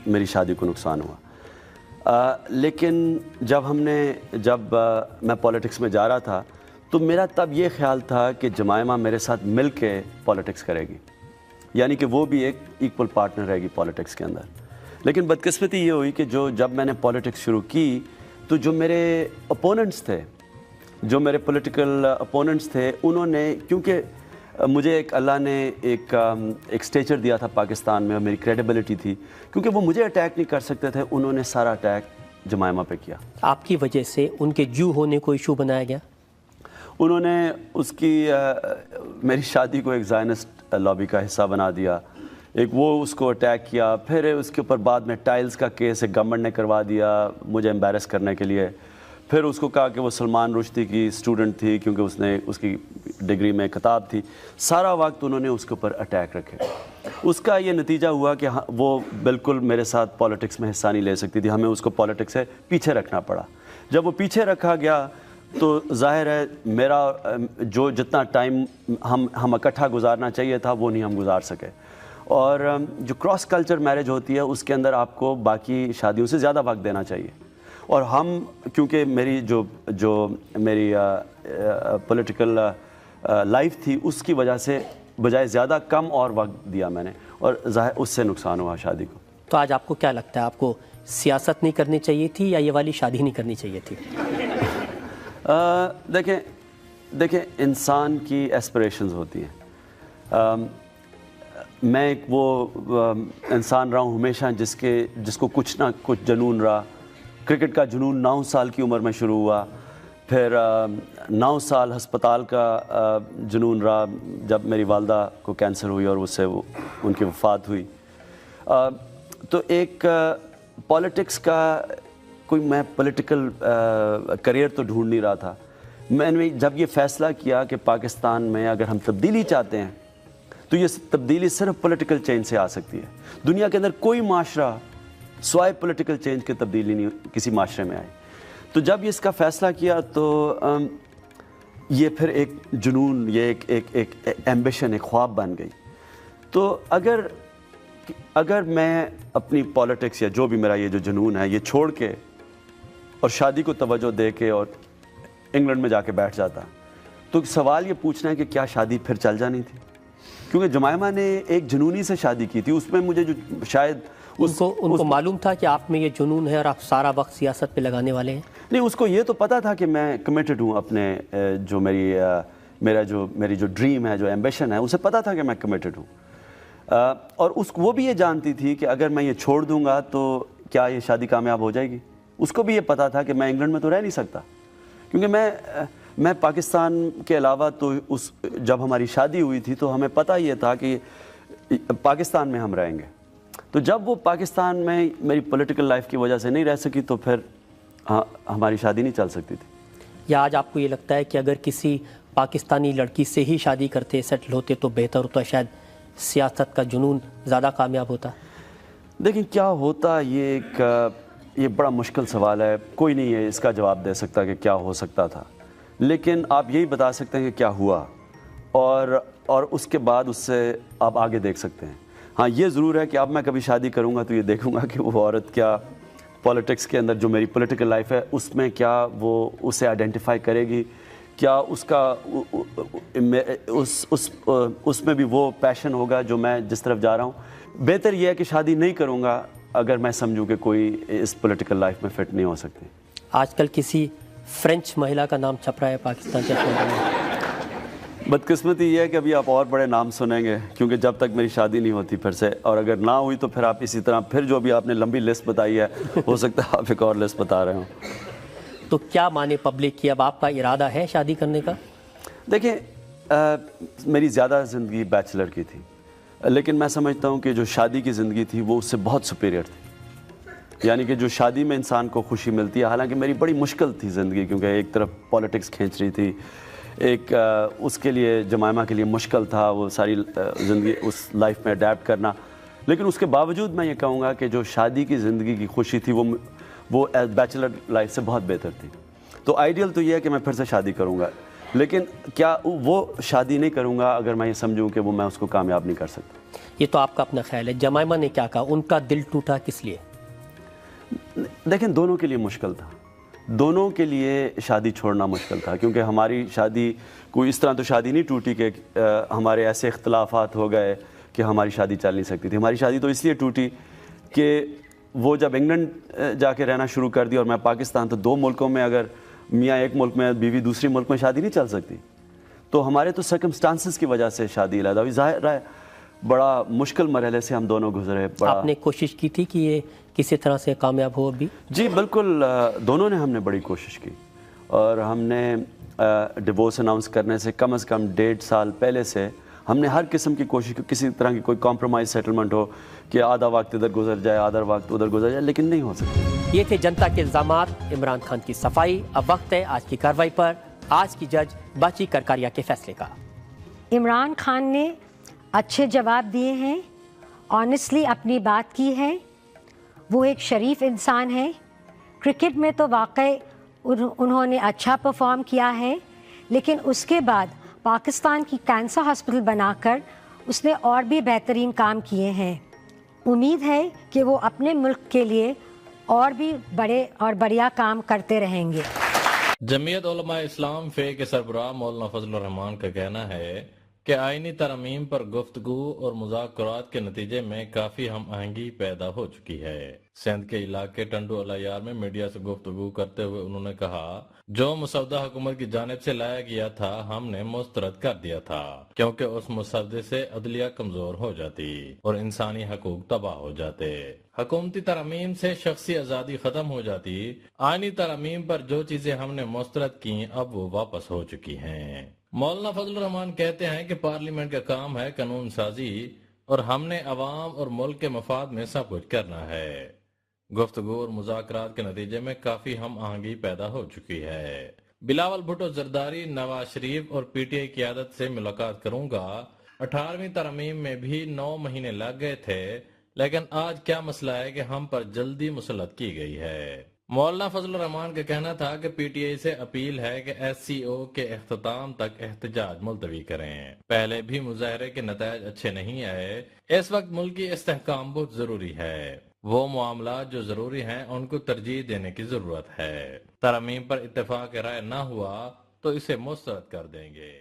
میری شادی کو نقصان ہوا، لیکن جب میں پالیٹکس میں جا رہا تھا تو میرا تب یہ خیال تھا کہ جمائمہ میرے ساتھ مل کے پالیٹکس کرے گی، یعنی کہ وہ بھی ایک ایکول پارٹنر رہے گی پالیٹکس کے اندر۔ لیکن بدقسمتی یہ ہوئی کہ جب میں نے پالیٹکس شروع کی تو جو میرے اپوننٹس تھے، جو میرے پولیٹیکل اپوننٹس تھے، انہوں نے، کیونکہ مجھے اللہ نے ایک اسٹیچر دیا تھا پاکستان میں اور میری کریڈیبلٹی تھی، کیونکہ وہ مجھے اٹیک نہیں کر سکتے تھے، انہوں نے سارا اٹیک جمائمہ پہ کیا۔ آپ کی وجہ سے ان کے جو ہونے کو ایشو بنایا گیا؟ انہوں نے میری شادی کو ایک زائنسٹ لابی کا حصہ بنا دیا، ایک وہ اس کو اٹیک کیا، پھر اس کے اوپر بعد میں ٹائلز کا کیس ایک گورنمنٹ نے کروا دیا مجھے امبیرس کرنے کے لیے، پھر اس کو کہا کہ وہ سلمان رشدی کی اسٹوڈنٹ تھی کیونکہ اس کی ڈگری میں کتاب تھی، سارا وقت انہوں نے اس کے اوپر اٹیک رکھے۔ اس کا یہ نتیجہ ہوا کہ وہ بالکل میرے ساتھ پالیٹکس میں حصہ نہیں لے سکتی تھی، ہمیں اس کو پالیٹکس سے پیچھے رکھنا پڑا۔ جب وہ پیچھے رکھا گیا تو ظاہر ہے میرا جو جتنا ٹائم ہم اکٹھا گزارنا چاہیے تھا وہ نہیں ہم گزار سکے. اور جو کراس کلچر میرج ہوتی ہے اس کے اندر آپ کو باقی شادیوں سے زیادہ وقت دینا چاہیے. اور ہم کیونکہ میری جو میری پولیٹیکل لائف تھی اس کی وجہ سے بجائے زیادہ کم اور وقت دیا میں نے, اور ظاہر اس سے نقصان ہوا شادی کو. تو آج آپ کو کیا لگتا ہے, آپ کو سیاست نہیں کرنی چاہیے تھی یا یہ والی شادی نہیں کرنی چاہیے تھی؟ دیکھیں انسان کی ایسپریشنز ہوتی ہیں. میں ایک وہ انسان رہا ہوں ہمیشہ جس کو کچھ نہ کچھ جنون رہا. کرکٹ کا جنون 9 سال کی عمر میں شروع ہوا, پھر 9 سال ہسپتال کا جنون رہا جب میری والدہ کو کینسر ہوئی اور اس سے ان کی وفات ہوئی. تو ایک پالیٹکس کا کوئی میں پولیٹیکل کریئر تو ڈھونڈ نہیں رہا تھا. میں نے جب یہ فیصلہ کیا کہ پاکستان میں اگر ہم تبدیلی چاہتے ہیں تو یہ تبدیلی صرف پولیٹیکل چینج سے آ سکتی ہے. دنیا کے اندر کوئی معاشرہ سوائے پولیٹیکل چینج کے تبدیلی نہیں کسی معاشرے میں آئی. تو جب یہ اس کا فیصلہ کیا تو یہ پھر ایک جنون, یہ ایک ایمبیشن, ایک خواب بن گئی. تو اگر میں اپنی پالیٹکس یا جو بھی میرا یہ جو جنون ہے یہ چھوڑ کے اور شادی کو توجہ دے کے اور انگلینڈ میں جا کے بیٹھ جاتا, تو سوال یہ پوچھنا ہے کہ کیا شادی پھر چل جانی تھی؟ کیونکہ جمائمہ نے ایک جنونی سے شادی کی تھی. اس میں مجھے جو شاید ان کو معلوم تھا کہ آپ میں یہ جنون ہے اور آپ سارا وقت سیاست پہ لگانے والے ہیں؟ نہیں, اس کو یہ تو پتہ تھا کہ میں کمیٹڈ ہوں اپنے جو میری جو ڈریم ہے, جو ایمبیشن ہے, اسے پتہ تھا کہ میں کمیٹڈ ہوں. اور وہ بھی یہ جانتی تھی کہ اگر میں یہ چھوڑ دوں گا تو کیا یہ شادی کامیاب ہو جائے گی. اس کو بھی یہ پتہ تھا کہ میں انگلینڈ میں تو رہ نہیں سکتا, کیونکہ میں پاکستان کے علاوہ تو جب ہماری شادی ہوئی تھی تو ہمیں پتہ یہ تھا کہ پاکستان میں ہم رہیں گے. تو جب وہ پاکستان میں میری پولیٹیکل لائف کی وجہ سے نہیں رہ سکی تو پھر ہماری شادی نہیں چل سکتی تھی. یا آج آپ کو یہ لگتا ہے کہ اگر کسی پاکستانی لڑکی سے ہی شادی کرتے, سیٹل ہوتے تو بہتر ہوتا, شاید سیاست کا جنون زیادہ کامیاب ہوتا؟ دیکھیں کیا ہوتا, یہ بڑا مشکل سوال ہے. کوئی نہیں ہے اس کا جواب دے سکتا کہ کیا ہو سکتا تھا, لیکن آپ یہی بتا سکتے ہیں کہ کیا ہوا, اور اس کے بعد اس سے آپ آگے دیکھ سکتے ہیں. ہاں یہ ضرور ہے کہ اب میں کبھی شادی کروں گا تو یہ دیکھوں گا کہ وہ عورت کیا پولیٹکس کے اندر جو میری پولیٹیکل لائف ہے اس میں کیا وہ اسے آئیڈینٹیفائی کرے گی, کیا اس کا اس میں بھی وہ پیشن ہوگا جو میں جس طرف جا رہا ہوں. بہتر یہ ہے کہ شادی نہیں کروں گا اگر میں سمجھوں کہ کوئی اس پولیٹیکل لائف میں فٹ نہیں ہو سکتی. آج کل کسی فرینچ مہیلا کا نام چھپ رہا ہے پاکستان کے اندر؟ بدقسمتی یہ ہے کہ ابھی آپ اور بڑے نام سنیں گے, کیونکہ جب تک میری شادی نہیں ہوتی پھر سے, اور اگر نہ ہوئی تو پھر آپ اسی طرح پھر جو بھی آپ نے لمبی لسٹ بتائی ہے ہو سکتا ہے آپ ایک اور لسٹ بتا رہے ہوں. تو کیا مانے پبلک کی, اب آپ کا ارادہ ہے شادی کرنے کا؟ دیکھیں میری زیادہ زندگی بیچلر کی تھی, لیکن میں سمجھتا ہوں کہ جو شادی کی زندگی تھی وہ اس سے بہت سپیریئر تھی. یعنی کہ جو شادی میں انسان کو خوشی ملتی ہے, حالانکہ میری بڑی مشکل تھی زندگی, کیونکہ ایک طرف پالیٹکس کھینچ رہی تھی, ایک اس کے لیے جمائمہ کے لیے مشکل تھا وہ ساری زندگی اس لائف میں اڈیپٹ کرنا. لیکن اس کے باوجود میں یہ کہوں گا کہ جو شادی کی زندگی کی خوشی تھی وہ بیچلر لائف سے بہت بہتر تھی. تو آئیڈیل تو یہ ہے کہ میں پھر سے شادی کروں گا, لیکن کیا وہ شادی نہیں کروں گا اگر میں یہ سمجھوں کہ میں اس کو کامیاب نہیں کر سکتا. یہ تو آپ کا اپنا خیال ہے. جمائمہ نے کیا کہا, ان کا دل ٹوٹا کس لیے؟ دیکھیں دونوں کے لیے مشکل تھا, دونوں کے لیے شادی چھوڑنا مشکل تھا, کیونکہ ہماری شادی کوئی اس طرح تو شادی نہیں ٹوٹی کہ ہمارے ایسے اختلافات ہو گئے کہ ہماری شادی چل نہیں سکتی تھی. ہماری شادی تو اس لیے ٹوٹی کہ وہ جب انگلینڈ جا کے رہنا شروع کر دی اور میں پاکستان, تو 2 ملکوں میں اگر میاں ایک ملک میں بیوی دوسری ملک میں شادی نہیں چل سکتی. تو ہمارے تو سرکمسٹانسز کی وجہ سے شادی علیحدہ ہوئی. ظاہر ہے بڑا مشکل مرحلے سے ہم دونوں گزرے. آپ نے کوشش کی تھی کہ یہ کسی طرح سے کامیاب ہو ابھی؟ جی بالکل, دونوں نے ہم نے بڑی کوشش کی, اور ہم نے ڈیورس اناؤنس کرنے سے کم از کم 1.5 سال پہلے سے ہم نے ہر قسم کی کوشش کی, کسی طرح کی کوئی کمپرومائز سیٹلمنٹ ہو کہ آدھا وقت ادھر گزر جائے آدھا وقت ادھر گزر جائے, لیکن نہیں ہو سکتی. یہ تھے جنتا کے الزامات, عمران خان کی صفائی. اب وقت ہے آج کی کارروائی پر, آج کی جج باچی کرکاریا کے فیصلے کا. عمران خان نے اچھے جواب دیے ہیں, آنیسٹلی اپنی بات کی ہے, وہ ایک شریف انسان ہے. کرکٹ میں تو واقعی انہوں نے اچھا پرفارم کیا ہے، لیکن اس کے بعد پاکستان کی کینسر ہاسپٹل بنا کر اس نے اور بھی بہترین کام کیے ہیں۔ امید ہے کہ وہ اپنے ملک کے لیے اور بھی بڑے اور بڑھیا کام کرتے رہیں گے۔ جمعیت علماء اسلام فے کے سربراہ مولانا فضل الرحمان کا کہنا ہے کہ آئینی ترامیم پر گفتگو اور مذاکرات کے نتیجے میں کافی ہم آہنگی پیدا ہو چکی ہے۔ سندھ کے علاقے ٹنڈو الیار میں میڈیا سے گفتگو کرتے ہوئے انہوں نے کہا، جو مسودہ حکومت کی جانب سے لایا گیا تھا ہم نے مسترد کر دیا تھا، کیونکہ اس مسودے سے عدلیہ کمزور ہو جاتی اور انسانی حقوق تباہ ہو جاتے۔ حکومتی ترامیم سے شخصی آزادی ختم ہو جاتی۔ آئینی ترامیم پر جو چیزیں ہم نے مسترد کی اب وہ واپس ہو چکی ہیں۔ مولانا فضل الرحمان کہتے ہیں کہ پارلیمنٹ کا کام ہے قانون سازی اور ہم نے عوام اور ملک کے مفاد میں سب کچھ کرنا ہے۔ گفتگو اور مذاکرات کے نتیجے میں کافی ہم آہنگی پیدا ہو چکی ہے۔ بلاول بھٹو زرداری نواز شریف اور پی ٹی آئی قیادت سے ملاقات کروں گا۔ 18ویں ترمیم میں بھی 9 مہینے لگ گئے تھے، لیکن آج کیا مسئلہ ہے کہ ہم پر جلدی مسلط کی گئی ہے۔ مولانا فضل الرحمان کا کہنا تھا کہ پی ٹی آئی سے اپیل ہے کہ ایس سی او کے اختتام تک احتجاج ملتوی کریں۔ پہلے بھی مظاہرے کے نتائج اچھے نہیں آئے۔ اس وقت ملکی استحکام بہت ضروری ہے۔ وہ معاملات جو ضروری ہیں ان کو ترجیح دینے کی ضرورت ہے۔ ترمیم پر اتفاق رائے نہ ہوا تو اسے مسترد کر دیں گے۔